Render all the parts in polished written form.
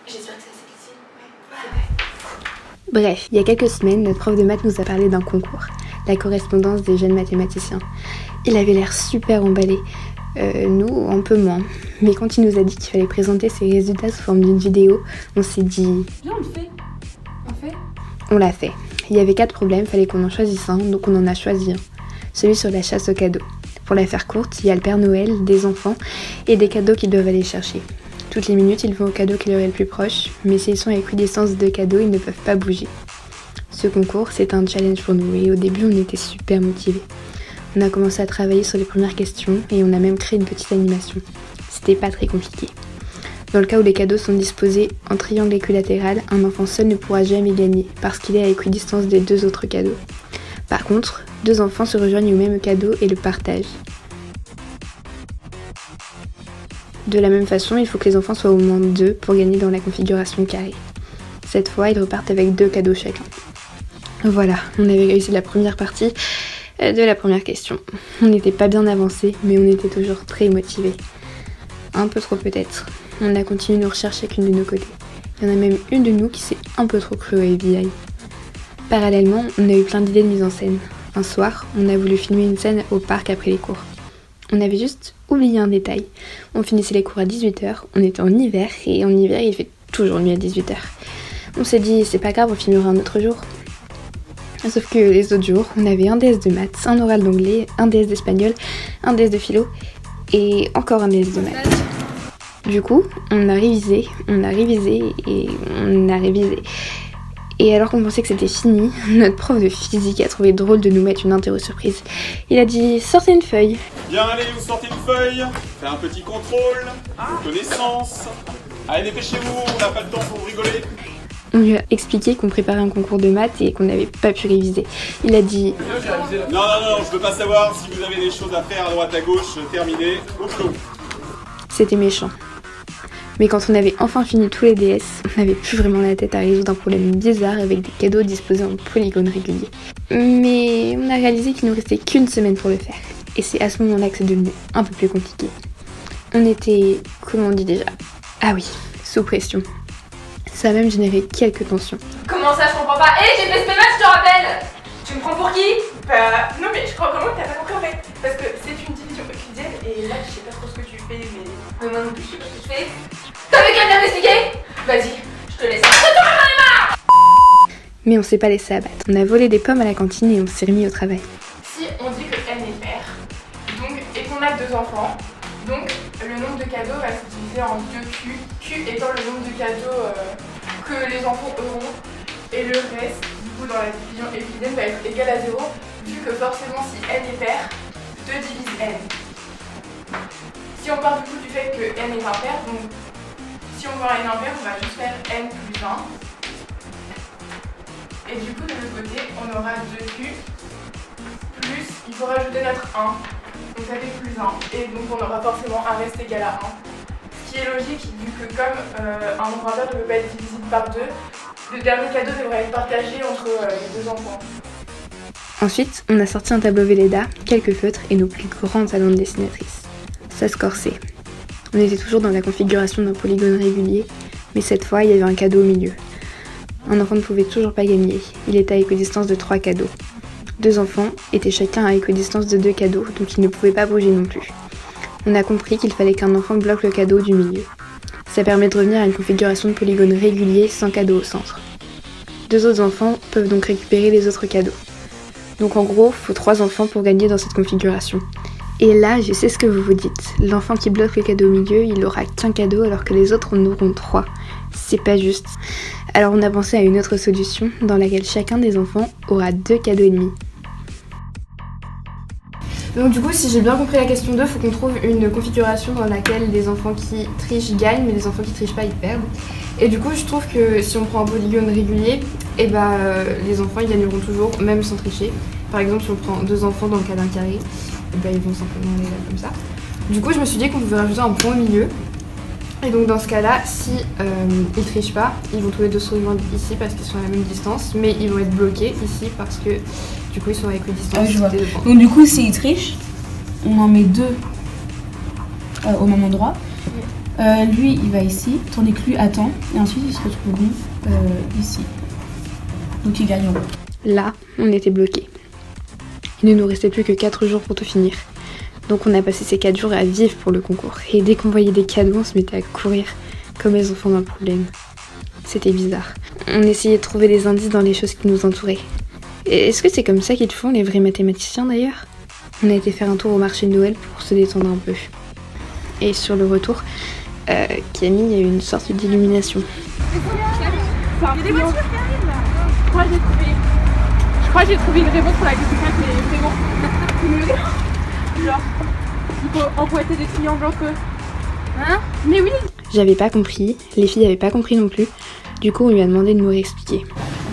J'espère que c'est celle-ci. Bref, il y a quelques semaines, notre prof de maths nous a parlé d'un concours, la correspondance des jeunes mathématiciens. Il avait l'air super emballé. Nous, un peu moins. Mais quand il nous a dit qu'il fallait présenter ses résultats sous forme d'une vidéo, on s'est dit... Viens, on le fait. On fait. On l'a fait. Il y avait 4 problèmes, fallait qu'on en choisisse un, donc on en a choisi un. Celui sur la chasse aux cadeaux. Pour la faire courte, il y a le Père Noël, des enfants et des cadeaux qu'ils doivent aller chercher. Toutes les minutes, ils vont au cadeau qui leur est le plus proche, mais s'ils sont à équidistance de 2 cadeaux, ils ne peuvent pas bouger. Ce concours, c'est un challenge pour nous et au début, on était super motivés. On a commencé à travailler sur les premières questions et on a même créé une petite animation. C'était pas très compliqué. Dans le cas où les cadeaux sont disposés en triangle équilatéral, un enfant seul ne pourra jamais gagner parce qu'il est à équidistance des 2 autres cadeaux. Par contre, 2 enfants se rejoignent au même cadeau et le partagent. De la même façon, il faut que les enfants soient au moins 2 pour gagner dans la configuration carrée. Cette fois, ils repartent avec 2 cadeaux chacun. Voilà, on avait réussi la première partie de la première question. On n'était pas bien avancé, mais on était toujours très motivés. Un peu trop peut-être. On a continué nos recherches chacune de nos côtés. Il y en a même une de nous qui s'est un peu trop crue au FBI. Parallèlement, on a eu plein d'idées de mise en scène. Un soir, on a voulu filmer une scène au parc après les cours. On avait juste oublié un détail. On finissait les cours à 18h, on était en hiver, et en hiver il fait toujours nuit à 18h. On s'est dit, c'est pas grave, on filmera un autre jour. Sauf que les autres jours, on avait un DS de maths, un oral d'anglais, un DS d'espagnol, un DS de philo et encore un DS de maths. Du coup, on a révisé. Et alors qu'on pensait que c'était fini, notre prof de physique a trouvé drôle de nous mettre une interro surprise. Il a dit « Sortez une feuille ». Bien, allez, vous sortez une feuille, faites un petit contrôle, connaissance. Allez, dépêchez-vous, on n'a pas le temps pour rigoler. On lui a expliqué qu'on préparait un concours de maths et qu'on n'avait pas pu réviser. Il a dit « Non, je veux pas savoir si vous avez des choses à faire à droite à gauche, terminé, au clos. » C'était méchant. Mais quand on avait enfin fini tous les DS, on n'avait plus vraiment la tête à résoudre un problème bizarre avec des cadeaux disposés en polygones réguliers. Mais on a réalisé qu'il nous restait qu'une semaine pour le faire. Et c'est à ce moment-là que c'est devenu un peu plus compliqué. On était, comment on dit déjà ? Ah oui, sous pression. Ça a même généré quelques tensions. Comment ça, je comprends pas. Hé, j'ai fait ce match, je te rappelle. Tu me prends pour qui? Bah, non mais je crois vraiment que t'as pas compris en fait. Parce que c'est une division euclidienne et là, je sais pas trop ce que tu fais, mais moi non plus, je sais pas ce que tu fais. T'avais qu'à bien m'expliquer? Vas-y, je te laisse. Mais on s'est pas laissé abattre. On a volé des pommes à la cantine et on s'est remis au travail. Si on dit que n est pair, donc, et qu'on a 2 enfants, donc le nombre de cadeaux va se diviser en 2Q, Q étant le nombre de cadeaux que les enfants auront, et le reste, du coup dans la division euclidienne, va être égal à 0, vu que forcément si n est pair, 2 divise n. Si on part du coup du fait que n est impair, donc si on voit n impair, on va juste faire n plus 1. Et du coup de l'autre côté, on aura 2Q, plus, il faut rajouter notre 1. Donc ça fait plus 1, et donc on aura forcément un reste égal à 1. Ce qui est logique, vu que comme un nombre impair ne peut pas être divisible par 2, le dernier cadeau devrait être partagé entre les 2 enfants. Ensuite, on a sorti un tableau Velleda, quelques feutres et nos plus grands talents de dessinatrice. Ça se corsait. On était toujours dans la configuration d'un polygone régulier, mais cette fois, il y avait un cadeau au milieu. Un enfant ne pouvait toujours pas gagner, il était à équidistance de 3 cadeaux. 2 enfants étaient chacun à équidistance de 2 cadeaux, donc ils ne pouvaient pas bouger non plus. On a compris qu'il fallait qu'un enfant bloque le cadeau du milieu. Ça permet de revenir à une configuration de polygone régulier sans cadeau au centre. 2 autres enfants peuvent donc récupérer les autres cadeaux. Donc en gros, il faut 3 enfants pour gagner dans cette configuration. Et là, je sais ce que vous vous dites. L'enfant qui bloque le cadeau au milieu, il n'aura qu'un cadeau alors que les autres en auront 3. C'est pas juste. Alors on a pensé à une autre solution dans laquelle chacun des enfants aura 2 cadeaux et demi. Donc du coup, si j'ai bien compris la question 2, il faut qu'on trouve une configuration dans laquelle les enfants qui trichent gagnent, mais les enfants qui trichent pas, ils perdent. Et du coup, je trouve que si on prend un polygone régulier, les enfants ils gagneront toujours, même sans tricher. Par exemple, si on prend 2 enfants dans le cas d'un carré, ils vont simplement aller là comme ça. Du coup, je me suis dit qu'on pouvait rajouter un point au milieu. Et donc dans ce cas-là, si ils trichent pas, ils vont trouver 2 solutions ici parce qu'ils sont à la même distance, mais ils vont être bloqués ici parce que du coup ils sont à équidistance. Donc du coup, s'ils trichent, on en met 2 au même endroit. Lui, il va ici, tandis que lui attend, et ensuite ils se retrouveront ici. Donc ils gagneront. Là, on était bloqués. Il ne nous restait plus que 4 jours pour tout finir. Donc on a passé ces 4 jours à vivre pour le concours. Et dès qu'on voyait des cadeaux, on se mettait à courir comme les enfants d'un problème. C'était bizarre. On essayait de trouver des indices dans les choses qui nous entouraient. Et est-ce que c'est comme ça qu'ils font les vrais mathématiciens d'ailleurs? On a été faire un tour au marché de Noël pour se détendre un peu. Et sur le retour, Camille a eu une sorte d'illumination. Il y a des voitures qui arrivent là. Je crois que j'ai trouvé une réponse pour la question 5, mais vraiment. Genre, il faut emboîter des triangles entre eux. Hein? Mais oui! J'avais pas compris, les filles avaient pas compris non plus. Du coup, on lui a demandé de nous réexpliquer.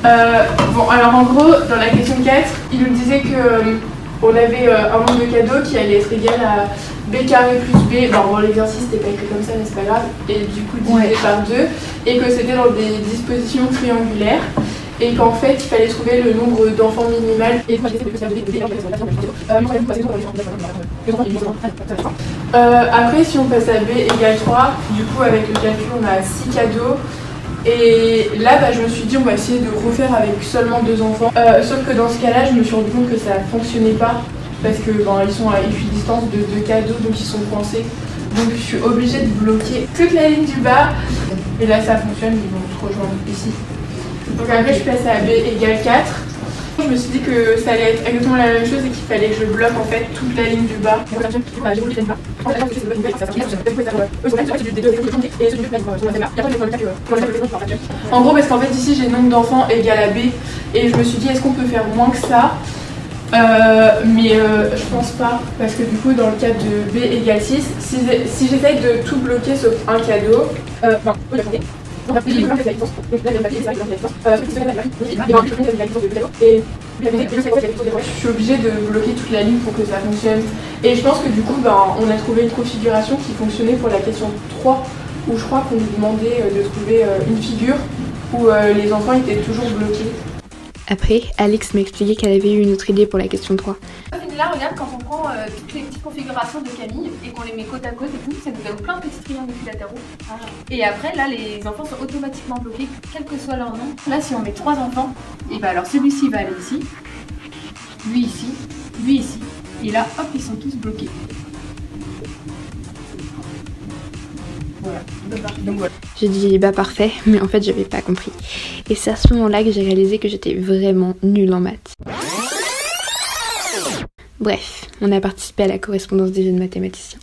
Bon, alors en gros, dans la question 4, il nous disait que on avait un nombre de cadeaux qui allait être égal à b carré plus b. Bon, l'exercice n'était pas écrit comme ça, mais c'est pas grave. Et du coup, divisé par 2. Et que c'était dans des dispositions triangulaires. Et qu'en fait, il fallait trouver le nombre d'enfants minimal. Et après, si on passe à b égale 3, du coup, avec le calcul, on a 6 cadeaux. Et là, je me suis dit, on va essayer de refaire avec seulement 2 enfants. Sauf que dans ce cas-là, je me suis rendu compte que ça fonctionnait pas. Parce que ils sont à équidistance de 2 cadeaux, donc ils sont coincés. Donc je suis obligée de bloquer toute la ligne du bas. Et là, ça fonctionne, ils vont se rejoindre ici. Donc après, je passe à b égale 4. Je me suis dit que ça allait être exactement la même chose et qu'il fallait que je bloque en fait toute la ligne du bas. En gros, parce qu'en fait ici j'ai nombre d'enfants égal à b et je me suis dit est-ce qu'on peut faire moins que ça, mais je pense pas, parce que du coup dans le cas de b égale 6, si j'essaye de tout bloquer sauf un cadeau, je suis obligée de bloquer toute la ligne pour que ça fonctionne. Et je pense que du coup, on a trouvé une configuration qui fonctionnait pour la question 3, où je crois qu'on nous demandait de trouver une figure où les enfants étaient toujours bloqués. Après, Alix m'a expliqué qu'elle avait eu une autre idée pour la question 3. Là, regarde, quand on prend toutes les petites configurations de Camille et qu'on les met côte à côte et tout, ça nous donne plein de petits triangles équilatéraux. Et après, là, les enfants sont automatiquement bloqués, quel que soit leur nom. Là, si on met 3 enfants, et alors celui-ci va aller ici, lui ici, et là, hop, ils sont tous bloqués. Voilà. Donc voilà. J'ai dit parfait, mais en fait j'avais pas compris. Et c'est à ce moment-là que j'ai réalisé que j'étais vraiment nulle en maths. Bref, on a participé à la correspondance des jeunes mathématiciens.